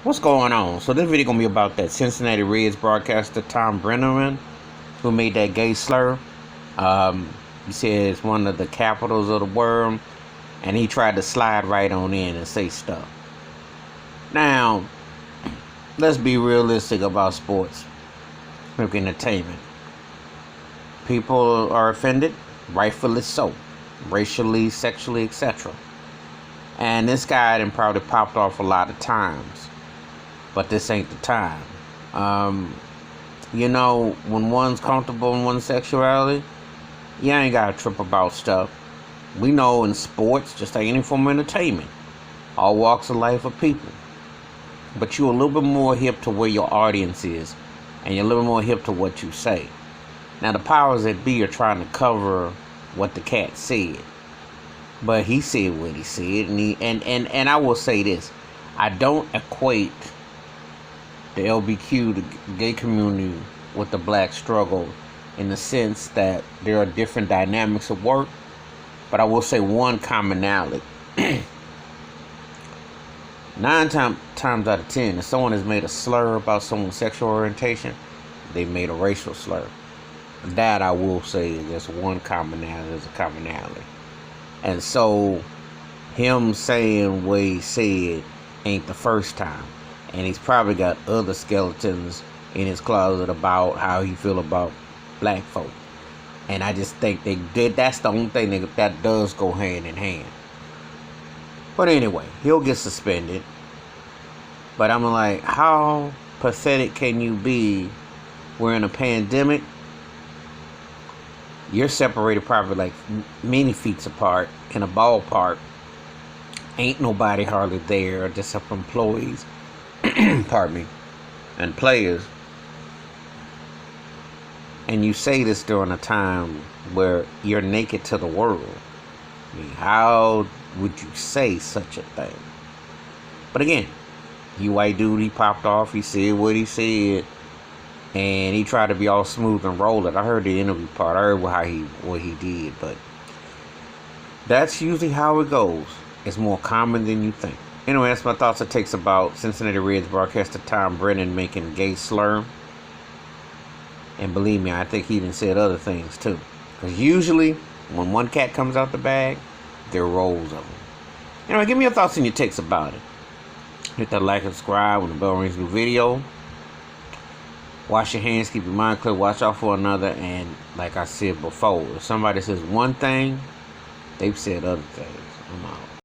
What's going on? So this video gonna be about that Cincinnati Reds broadcaster Thom Brenneman, who made that gay slur. He said it's one of the capitals of the world, and he tried to slide right on in and say stuff. Now, let's be realistic about sports, like entertainment. People are offended, rightfully so, racially, sexually, etc. And this guy done probably popped off a lot of times. But this ain't the time. When one's comfortable in one's sexuality, you ain't gotta trip about stuff. We know in sports, just like any form of entertainment, all walks of life are people. But you're a little bit more hip to where your audience is, and you're a little more hip to what you say. Now the powers that be are trying to cover what the cat said, but he said what he said, and I will say this: I don't equate the LBQ, the gay community, with the black struggle, in the sense that there are different dynamics of work. But I will say one commonality. 9 times out of 10, if someone has made a slur about someone's sexual orientation, they made a racial slur. That I will say is there's one commonality, there's a commonality. And so him saying what he said ain't the first time. And he's probably got other skeletons in his closet about how he feel about black folk. And I just think that's the only thing that does go hand in hand. But anyway, he'll get suspended. But I'm like, how pathetic can you be? We're in a pandemic. You're separated probably like many feet apart in a ballpark. Ain't nobody hardly there, just up employees. Pardon me, and players, and you say this during a time where you're naked to the world. I mean, how would you say such a thing? But again, he white dude, he popped off, he said what he said, and he tried to be all smooth and roll it. I heard the interview part, I heard what he did, but that's usually how it goes. It's more common than you think. Anyway, that's my thoughts and takes about Cincinnati Reds broadcaster Thom Brennan making gay slur. And believe me, I think he even said other things too. Because usually, when one cat comes out the bag, there are rolls of them. Anyway, give me your thoughts and your takes about it. Hit that like and subscribe when the bell rings, new video. Wash your hands, keep your mind clear, watch out for another. And like I said before, if somebody says one thing, they've said other things. I'm out.